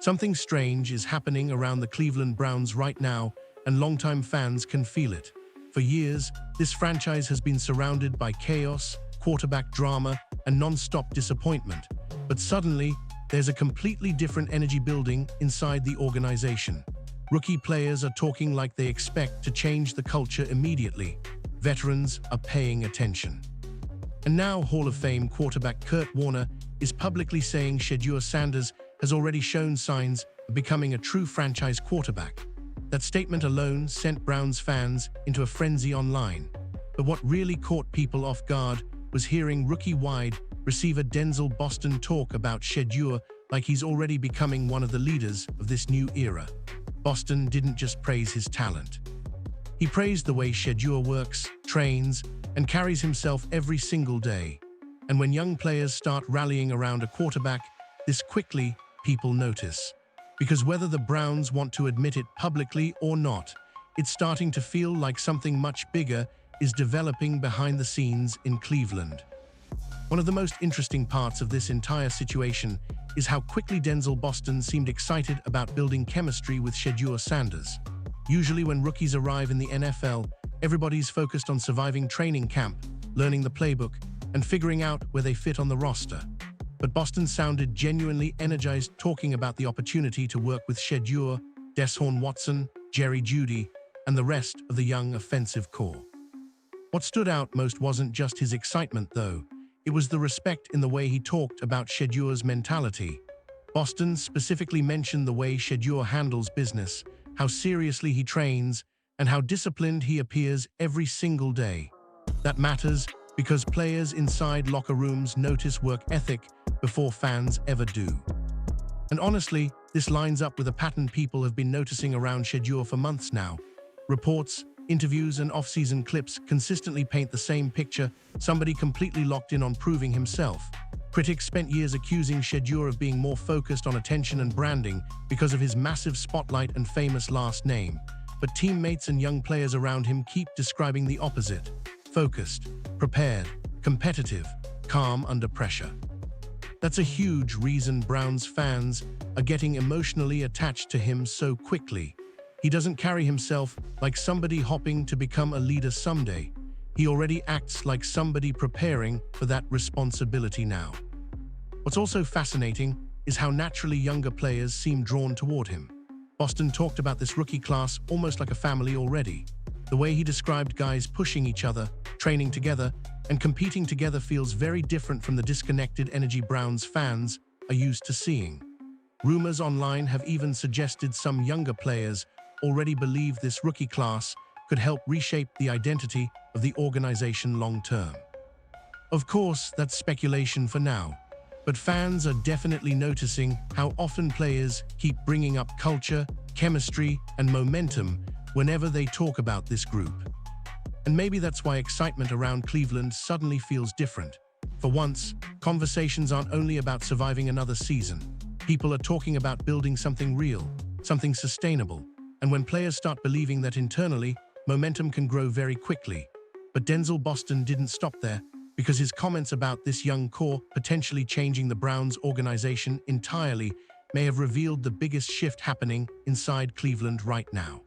Something strange is happening around the Cleveland Browns right now, and longtime fans can feel it. For years, this franchise has been surrounded by chaos, quarterback drama, and non-stop disappointment. But suddenly, there's a completely different energy building inside the organization. Rookie players are talking like they expect to change the culture immediately. Veterans are paying attention. And now Hall of Fame quarterback Kurt Warner is publicly saying Shedeur Sanders has already shown signs of becoming a true franchise quarterback. That statement alone sent Browns fans into a frenzy online. But what really caught people off guard was hearing rookie wide receiver Denzel Boston talk about Shedeur like he's already becoming one of the leaders of this new era. Boston didn't just praise his talent. He praised the way Shedeur works, trains, and carries himself every single day. And when young players start rallying around a quarterback, this quickly people notice. Because whether the Browns want to admit it publicly or not, it's starting to feel like something much bigger is developing behind the scenes in Cleveland. One of the most interesting parts of this entire situation is how quickly Denzel Boston seemed excited about building chemistry with Shedeur Sanders. Usually when rookies arrive in the NFL, everybody's focused on surviving training camp, learning the playbook, and figuring out where they fit on the roster. But Boston sounded genuinely energized talking about the opportunity to work with Shedeur, Deshaun Watson, Jerry Jeudy, and the rest of the young offensive core. What stood out most wasn't just his excitement, though. It was the respect in the way he talked about Shedeur's mentality. Boston specifically mentioned the way Shedeur handles business, how seriously he trains, and how disciplined he appears every single day. That matters because players inside locker rooms notice work ethic before fans ever do. And honestly, this lines up with a pattern people have been noticing around Shedeur for months now. Reports, interviews, and off-season clips consistently paint the same picture: somebody completely locked in on proving himself. Critics spent years accusing Shedeur of being more focused on attention and branding because of his massive spotlight and famous last name. But teammates and young players around him keep describing the opposite: focused, prepared, competitive, calm under pressure. That's a huge reason Browns fans are getting emotionally attached to him so quickly. He doesn't carry himself like somebody hoping to become a leader someday. He already acts like somebody preparing for that responsibility now. What's also fascinating is how naturally younger players seem drawn toward him. Boston talked about this rookie class almost like a family already. The way he described guys pushing each other, training together, and competing together feels very different from the disconnected energy Browns fans are used to seeing. Rumors online have even suggested some younger players already believe this rookie class could help reshape the identity of the organization long-term. Of course, that's speculation for now, but fans are definitely noticing how often players keep bringing up culture, chemistry, and momentum whenever they talk about this group. And maybe that's why excitement around Cleveland suddenly feels different. For once, conversations aren't only about surviving another season. People are talking about building something real, something sustainable. And when players start believing that internally, momentum can grow very quickly. But Denzel Boston didn't stop there, because his comments about this young core potentially changing the Browns organization entirely may have revealed the biggest shift happening inside Cleveland right now.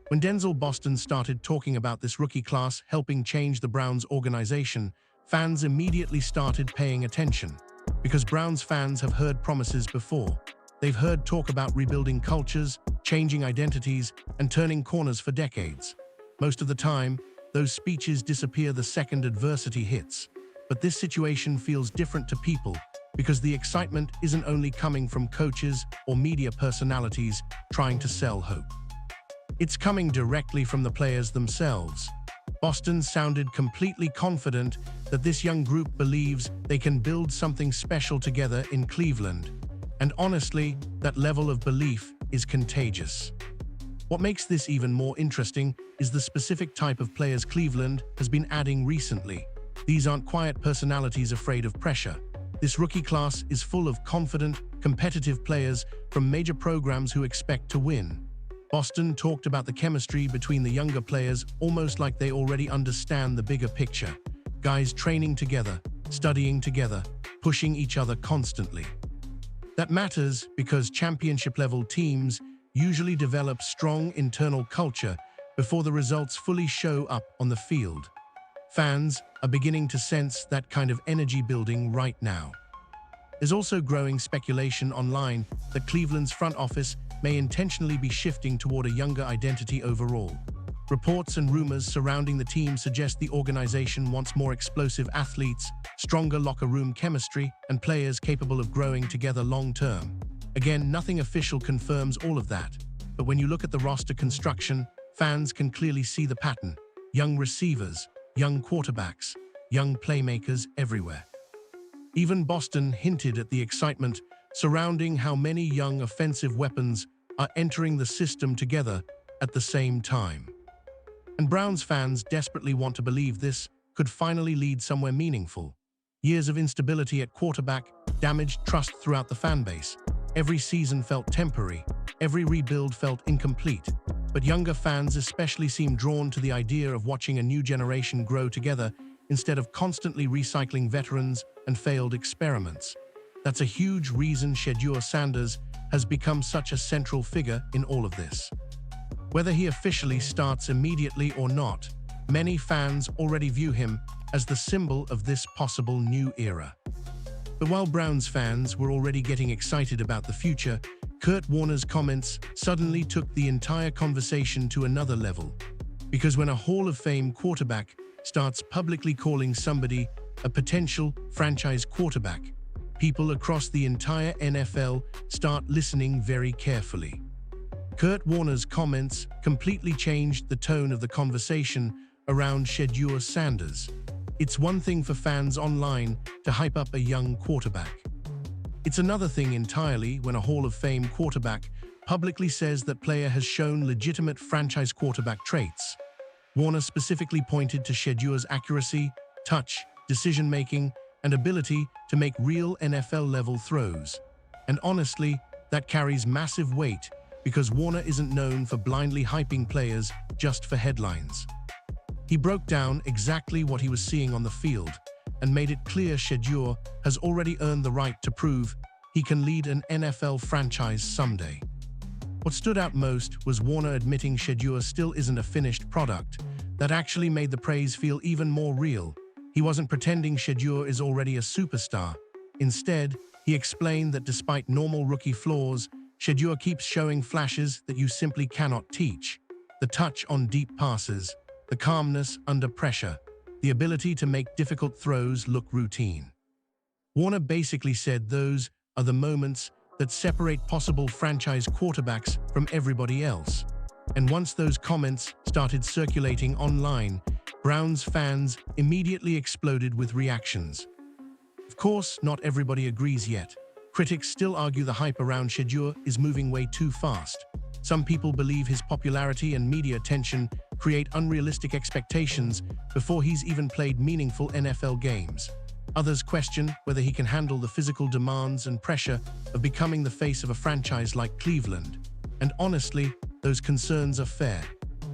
When Denzel Boston started talking about this rookie class helping change the Browns organization, fans immediately started paying attention. Because Browns fans have heard promises before. They've heard talk about rebuilding cultures, changing identities, and turning corners for decades. Most of the time, those speeches disappear the second adversity hits. But this situation feels different to people because the excitement isn't only coming from coaches or media personalities trying to sell hope. It's coming directly from the players themselves. Boston sounded completely confident that this young group believes they can build something special together in Cleveland. And honestly, that level of belief is contagious. What makes this even more interesting is the specific type of players Cleveland has been adding recently. These aren't quiet personalities afraid of pressure. This rookie class is full of confident, competitive players from major programs who expect to win. Boston talked about the chemistry between the younger players almost like they already understand the bigger picture. Guys training together, studying together, pushing each other constantly. That matters because championship-level teams usually develop strong internal culture before the results fully show up on the field. Fans are beginning to sense that kind of energy building right now. There's also growing speculation online that Cleveland's front office may intentionally be shifting toward a younger identity overall. Reports and rumors surrounding the team suggest the organization wants more explosive athletes, stronger locker room chemistry, and players capable of growing together long-term. Again, nothing official confirms all of that, but when you look at the roster construction, fans can clearly see the pattern. Young receivers, young quarterbacks, young playmakers everywhere. Even Boston hinted at the excitement surrounding how many young offensive weapons are entering the system together at the same time. And Browns fans desperately want to believe this could finally lead somewhere meaningful. Years of instability at quarterback damaged trust throughout the fan base. Every season felt temporary, every rebuild felt incomplete. But younger fans especially seem drawn to the idea of watching a new generation grow together instead of constantly recycling veterans and failed experiments. That's a huge reason Shedeur Sanders has become such a central figure in all of this. Whether he officially starts immediately or not, many fans already view him as the symbol of this possible new era. But while Browns fans were already getting excited about the future, Kurt Warner's comments suddenly took the entire conversation to another level. Because when a Hall of Fame quarterback starts publicly calling somebody a potential franchise quarterback, people across the entire NFL start listening very carefully. Kurt Warner's comments completely changed the tone of the conversation around Shedeur Sanders. It's one thing for fans online to hype up a young quarterback. It's another thing entirely when a Hall of Fame quarterback publicly says that player has shown legitimate franchise quarterback traits. Warner specifically pointed to Shedeur's accuracy, touch, decision-making, and ability to make real NFL-level throws. And honestly, that carries massive weight because Warner isn't known for blindly hyping players just for headlines. He broke down exactly what he was seeing on the field and made it clear Shedeur has already earned the right to prove he can lead an NFL franchise someday. What stood out most was Warner admitting Shedeur still isn't a finished product. That actually made the praise feel even more real. He wasn't pretending Shedeur is already a superstar. Instead, he explained that despite normal rookie flaws, Shedeur keeps showing flashes that you simply cannot teach. The touch on deep passes, the calmness under pressure, the ability to make difficult throws look routine. Warner basically said those are the moments that separate possible franchise quarterbacks from everybody else. And once those comments started circulating online, Browns fans immediately exploded with reactions. Of course, not everybody agrees yet. Critics still argue the hype around Shedeur is moving way too fast. Some people believe his popularity and media attention create unrealistic expectations before he's even played meaningful NFL games. Others question whether he can handle the physical demands and pressure of becoming the face of a franchise like Cleveland. And honestly, those concerns are fair.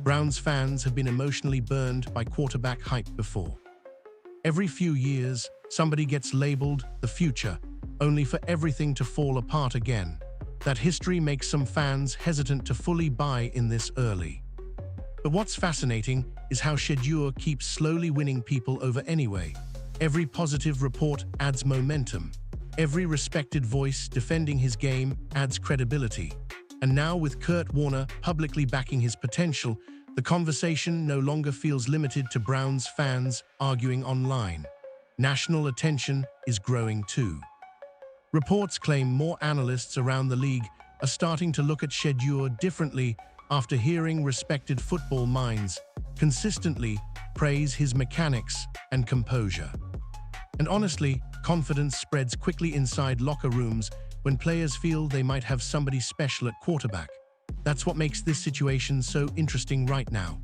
Browns fans have been emotionally burned by quarterback hype before. Every few years, somebody gets labeled the future, only for everything to fall apart again. That history makes some fans hesitant to fully buy in this early. But what's fascinating is how Shedeur keeps slowly winning people over anyway. Every positive report adds momentum. Every respected voice defending his game adds credibility. And now with Kurt Warner publicly backing his potential, the conversation no longer feels limited to Browns fans arguing online. National attention is growing too. Reports claim more analysts around the league are starting to look at Shedeur differently after hearing respected football minds consistently praise his mechanics and composure. And honestly, confidence spreads quickly inside locker rooms when players feel they might have somebody special at quarterback. That's what makes this situation so interesting right now.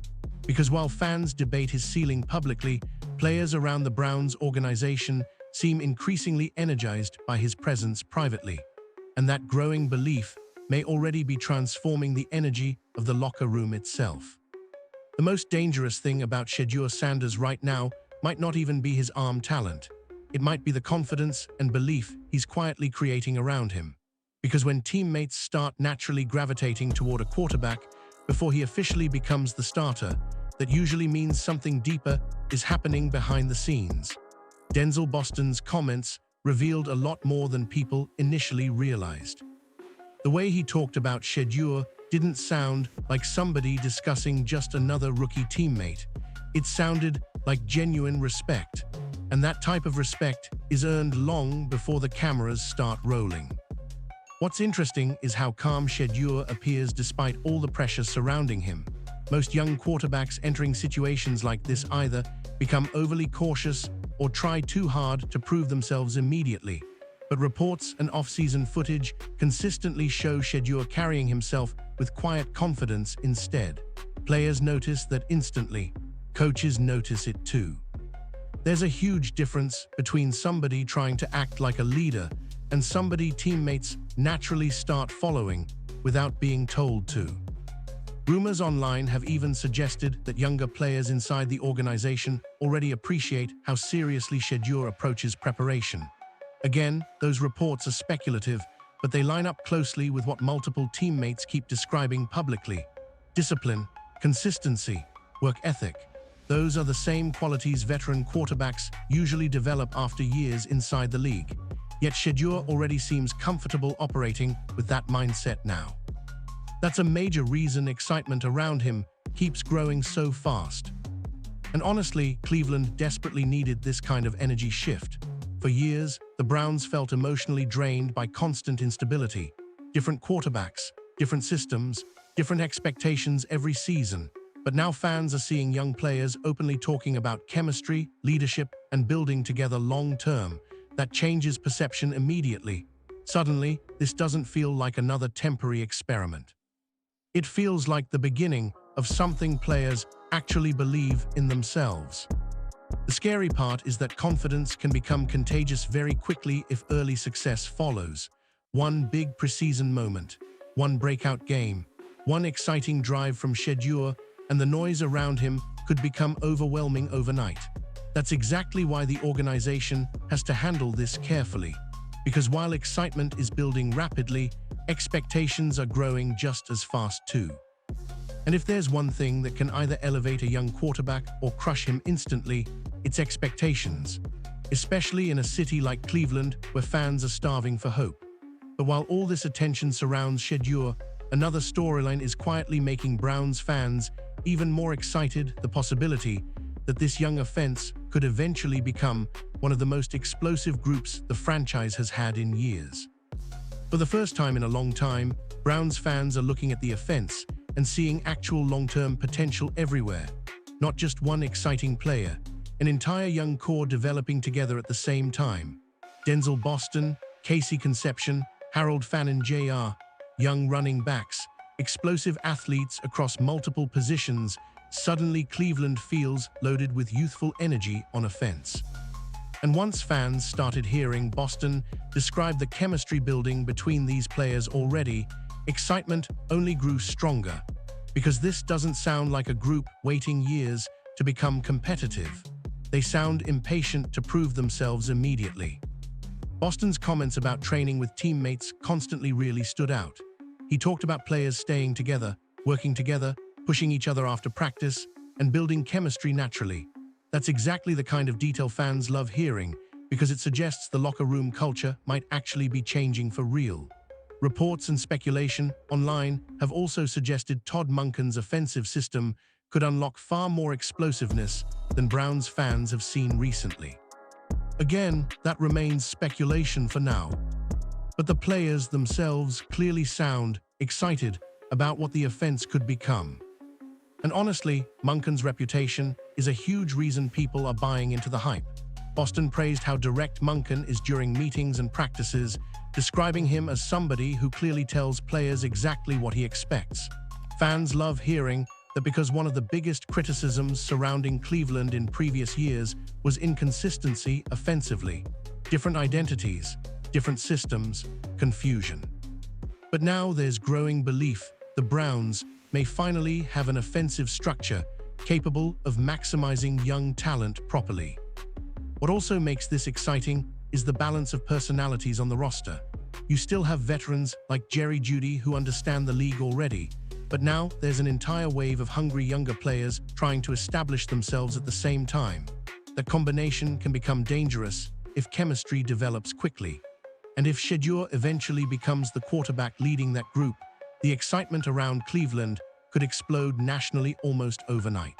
Because while fans debate his ceiling publicly, players around the Browns organization seem increasingly energized by his presence privately. And that growing belief may already be transforming the energy of the locker room itself. The most dangerous thing about Shedeur Sanders right now might not even be his arm talent. It might be the confidence and belief he's quietly creating around him. because when teammates start naturally gravitating toward a quarterback before he officially becomes the starter, that usually means something deeper is happening behind the scenes. Denzel Boston's comments revealed a lot more than people initially realized. The way he talked about Shedeur didn't sound like somebody discussing just another rookie teammate. It sounded like genuine respect, and that type of respect is earned long before the cameras start rolling. What's interesting is how calm Shedeur appears despite all the pressure surrounding him. Most young quarterbacks entering situations like this either become overly cautious or try too hard to prove themselves immediately. But reports and off-season footage consistently show Shedeur carrying himself with quiet confidence instead. Players notice that instantly. Coaches notice it too. There's a huge difference between somebody trying to act like a leader and somebody teammates naturally start following without being told to. Rumors online have even suggested that younger players inside the organization already appreciate how seriously Shedeur approaches preparation. Again, those reports are speculative, but they line up closely with what multiple teammates keep describing publicly. Discipline, consistency, work ethic. Those are the same qualities veteran quarterbacks usually develop after years inside the league. Yet Shedeur already seems comfortable operating with that mindset now. That's a major reason excitement around him keeps growing so fast. And honestly, Cleveland desperately needed this kind of energy shift. For years, the Browns felt emotionally drained by constant instability. Different quarterbacks, different systems, different expectations every season. But now fans are seeing young players openly talking about chemistry, leadership, and building together long-term. That changes perception immediately. Suddenly, this doesn't feel like another temporary experiment. It feels like the beginning of something players actually believe in themselves. The scary part is that confidence can become contagious very quickly if early success follows. One big preseason moment, one breakout game, one exciting drive from Shedeur, and the noise around him could become overwhelming overnight. That's exactly why the organization has to handle this carefully. Because while excitement is building rapidly, expectations are growing just as fast too. And if there's one thing that can either elevate a young quarterback or crush him instantly, it's expectations. Especially in a city like Cleveland, where fans are starving for hope. But while all this attention surrounds Shedeur, another storyline is quietly making Browns fans even more excited: the possibility that this young offense could eventually become one of the most explosive groups the franchise has had in years. For the first time in a long time, Browns fans are looking at the offense and seeing actual long-term potential everywhere. Not just one exciting player, an entire young core developing together at the same time. Denzel Boston, Casey Conception, Harold Fannin Jr., young running backs, explosive athletes across multiple positions. Suddenly Cleveland feels loaded with youthful energy on offense. And once fans started hearing Boston describe the chemistry building between these players already, excitement only grew stronger. Because this doesn't sound like a group waiting years to become competitive. They sound impatient to prove themselves immediately. Boston's comments about training with teammates constantly really stood out. He talked about players staying together, working together, pushing each other after practice, and building chemistry naturally. That's exactly the kind of detail fans love hearing, because it suggests the locker room culture might actually be changing for real. Reports and speculation online have also suggested Todd Monken's offensive system could unlock far more explosiveness than Browns fans have seen recently. Again, that remains speculation for now. But the players themselves clearly sound excited about what the offense could become. And honestly, Monken's reputation is a huge reason people are buying into the hype. Boston praised how direct Monken is during meetings and practices, describing him as somebody who clearly tells players exactly what he expects. Fans love hearing that because one of the biggest criticisms surrounding Cleveland in previous years was inconsistency offensively. Different identities, different systems, confusion. But now there's growing belief the Browns may finally have an offensive structure capable of maximizing young talent properly. What also makes this exciting is the balance of personalities on the roster. You still have veterans like Jerry Jeudy who understand the league already, but now there's an entire wave of hungry younger players trying to establish themselves at the same time. The combination can become dangerous if chemistry develops quickly. And if Shedeur eventually becomes the quarterback leading that group, the excitement around Cleveland could explode nationally almost overnight.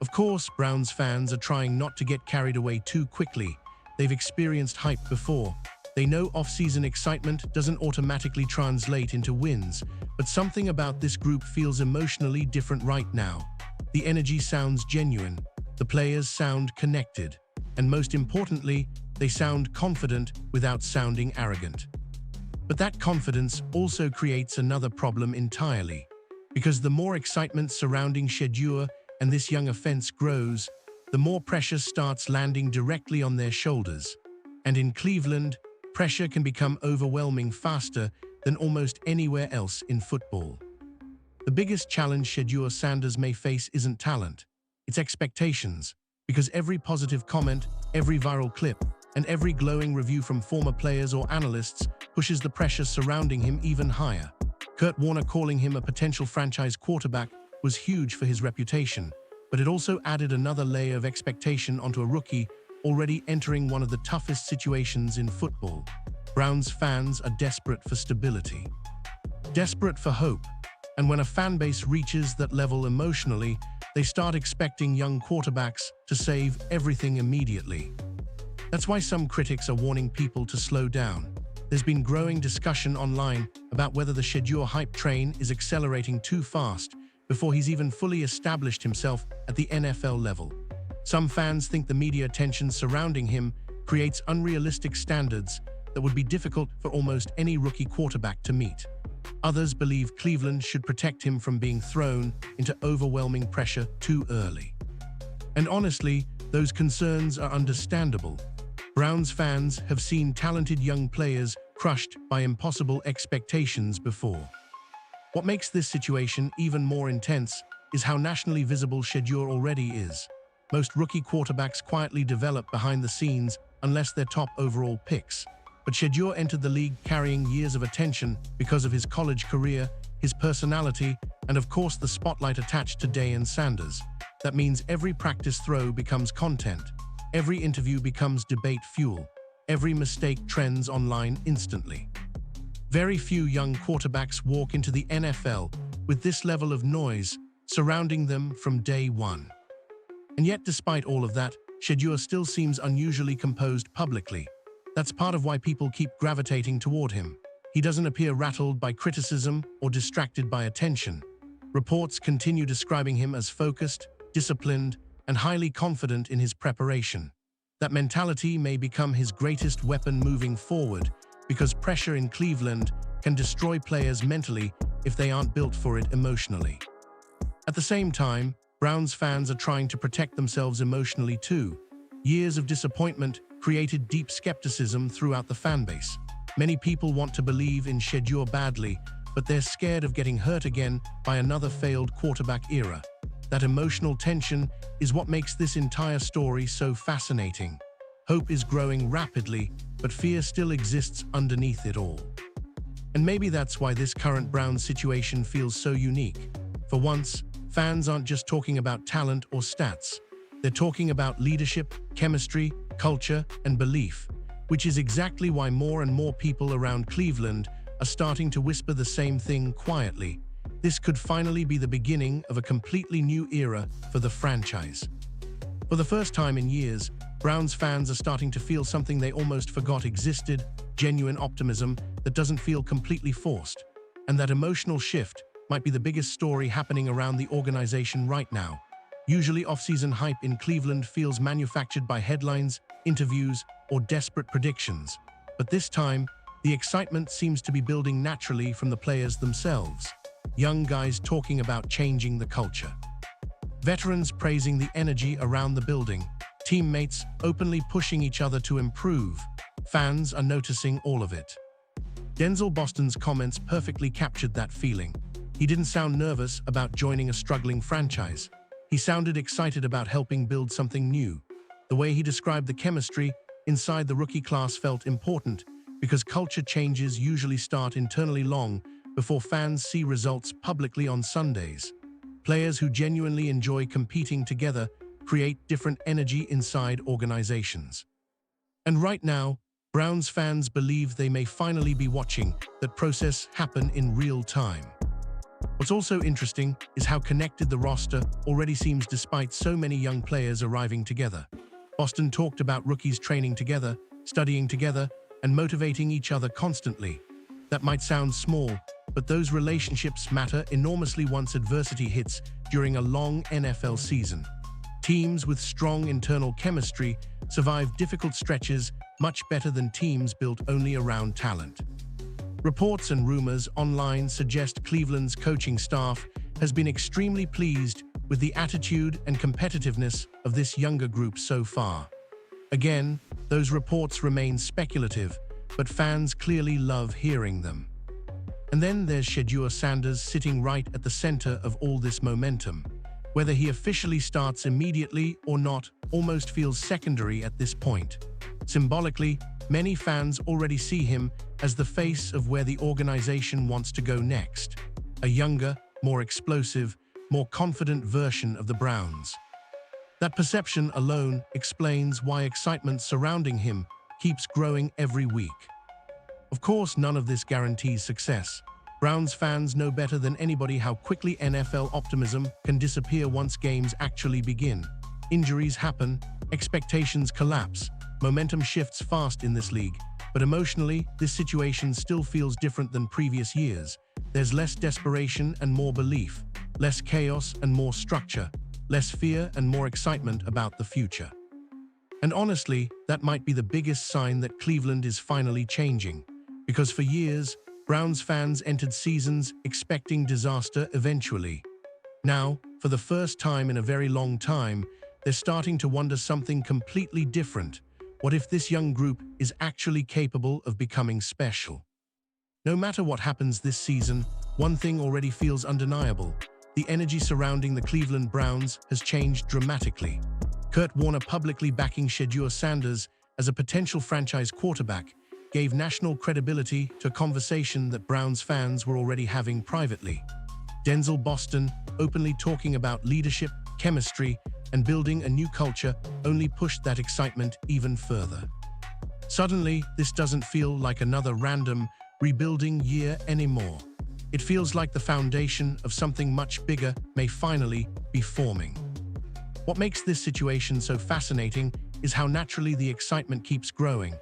Of course, Browns fans are trying not to get carried away too quickly. They've experienced hype before. They know off-season excitement doesn't automatically translate into wins, but something about this group feels emotionally different right now. The energy sounds genuine, the players sound connected, and most importantly, they sound confident without sounding arrogant. But that confidence also creates another problem entirely, because the more excitement surrounding Shedeur and this young offense grows, the more pressure starts landing directly on their shoulders. And in Cleveland, pressure can become overwhelming faster than almost anywhere else in football. The biggest challenge Shedeur Sanders may face isn't talent, it's expectations, because every positive comment, every viral clip, and every glowing review from former players or analysts pushes the pressure surrounding him even higher. Kurt Warner calling him a potential franchise quarterback was huge for his reputation, but it also added another layer of expectation onto a rookie already entering one of the toughest situations in football. Browns fans are desperate for stability, desperate for hope, and when a fan base reaches that level emotionally, they start expecting young quarterbacks to save everything immediately. That's why some critics are warning people to slow down. There's been growing discussion online about whether the Shedeur hype train is accelerating too fast before he's even fully established himself at the NFL level. Some fans think the media attention surrounding him creates unrealistic standards that would be difficult for almost any rookie quarterback to meet. Others believe Cleveland should protect him from being thrown into overwhelming pressure too early. And honestly, those concerns are understandable. Browns fans have seen talented young players crushed by impossible expectations before. What makes this situation even more intense is how nationally visible Shedeur already is. Most rookie quarterbacks quietly develop behind the scenes unless they're top overall picks. But Shedeur entered the league carrying years of attention because of his college career, his personality, and of course the spotlight attached to Deion Sanders. That means every practice throw becomes content. Every interview becomes debate fuel. Every mistake trends online instantly. Very few young quarterbacks walk into the NFL with this level of noise surrounding them from day one. And yet, despite all of that, Shedeur still seems unusually composed publicly. That's part of why people keep gravitating toward him. He doesn't appear rattled by criticism or distracted by attention. Reports continue describing him as focused, disciplined, and highly confident in his preparation. That mentality may become his greatest weapon moving forward, because pressure in Cleveland can destroy players mentally if they aren't built for it emotionally. At the same time, Browns fans are trying to protect themselves emotionally too. Years of disappointment created deep skepticism throughout the fan base. Many people want to believe in Shedeur badly, but they're scared of getting hurt again by another failed quarterback era. That emotional tension is what makes this entire story so fascinating. Hope is growing rapidly, but fear still exists underneath it all. And maybe that's why this current Browns situation feels so unique. For once, fans aren't just talking about talent or stats. They're talking about leadership, chemistry, culture, and belief, which is exactly why more and more people around Cleveland are starting to whisper the same thing quietly. This could finally be the beginning of a completely new era for the franchise. For the first time in years, Browns fans are starting to feel something they almost forgot existed: genuine optimism that doesn't feel completely forced. And that emotional shift might be the biggest story happening around the organization right now. Usually off-season hype in Cleveland feels manufactured by headlines, interviews, or desperate predictions. But this time, the excitement seems to be building naturally from the players themselves. Young guys talking about changing the culture. Veterans praising the energy around the building. Teammates openly pushing each other to improve. Fans are noticing all of it. Denzel Boston's comments perfectly captured that feeling. He didn't sound nervous about joining a struggling franchise. He sounded excited about helping build something new. The way he described the chemistry inside the rookie class felt important, because culture changes usually start internally long before fans see results publicly on Sundays. Players who genuinely enjoy competing together create different energy inside organizations. And right now, Browns fans believe they may finally be watching that process happen in real time. What's also interesting is how connected the roster already seems despite so many young players arriving together. Boston talked about rookies training together, studying together, and motivating each other constantly. That might sound small, but those relationships matter enormously once adversity hits during a long NFL season. Teams with strong internal chemistry survive difficult stretches much better than teams built only around talent. Reports and rumors online suggest Cleveland's coaching staff has been extremely pleased with the attitude and competitiveness of this younger group so far. Again, those reports remain speculative, but fans clearly love hearing them. And then there's Shedeur Sanders sitting right at the center of all this momentum. Whether he officially starts immediately or not almost feels secondary at this point. Symbolically, many fans already see him as the face of where the organization wants to go next. A younger, more explosive, more confident version of the Browns. That perception alone explains why excitement surrounding him keeps growing every week. Of course, none of this guarantees success. Browns fans know better than anybody how quickly NFL optimism can disappear once games actually begin. Injuries happen, expectations collapse, momentum shifts fast in this league, but emotionally, this situation still feels different than previous years. There's less desperation and more belief, less chaos and more structure, less fear and more excitement about the future. And honestly, that might be the biggest sign that Cleveland is finally changing. Because for years, Browns fans entered seasons expecting disaster eventually. Now, for the first time in a very long time, they're starting to wonder something completely different. What if this young group is actually capable of becoming special? No matter what happens this season, one thing already feels undeniable. The energy surrounding the Cleveland Browns has changed dramatically. Kurt Warner publicly backing Shedeur Sanders as a potential franchise quarterback gave national credibility to a conversation that Browns fans were already having privately. Denzel Boston openly talking about leadership, chemistry, and building a new culture only pushed that excitement even further. Suddenly, this doesn't feel like another random rebuilding year anymore. It feels like the foundation of something much bigger may finally be forming. What makes this situation so fascinating is how naturally the excitement keeps growing.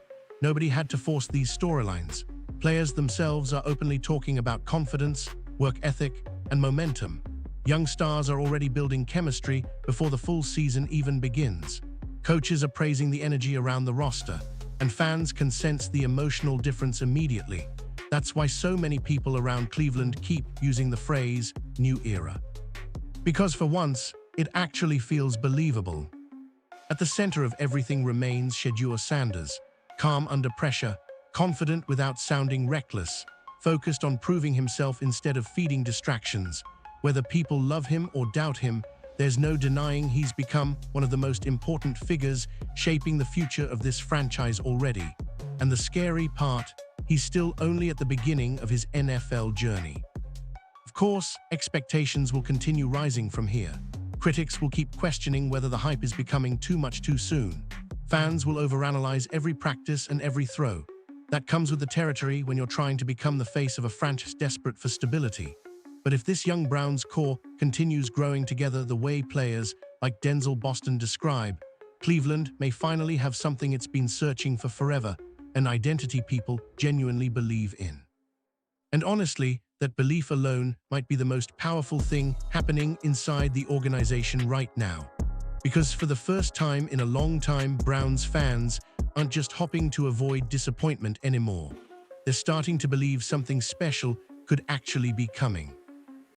Nobody had to force these storylines. Players themselves are openly talking about confidence, work ethic, and momentum. Young stars are already building chemistry before the full season even begins. Coaches are praising the energy around the roster, and fans can sense the emotional difference immediately. That's why so many people around Cleveland keep using the phrase, "new era." Because for once, it actually feels believable. At the center of everything remains Shedeur Sanders, calm under pressure, confident without sounding reckless, focused on proving himself instead of feeding distractions. Whether people love him or doubt him, there's no denying he's become one of the most important figures shaping the future of this franchise already. And the scary part, he's still only at the beginning of his NFL journey. Of course, expectations will continue rising from here. Critics will keep questioning whether the hype is becoming too much too soon. Fans will overanalyze every practice and every throw. That comes with the territory when you're trying to become the face of a franchise desperate for stability. But if this young Browns core continues growing together the way players like Denzel Boston describe, Cleveland may finally have something it's been searching for forever, an identity people genuinely believe in. And honestly, that belief alone might be the most powerful thing happening inside the organization right now. Because for the first time in a long time, Browns fans aren't just hopping to avoid disappointment anymore. They're starting to believe something special could actually be coming.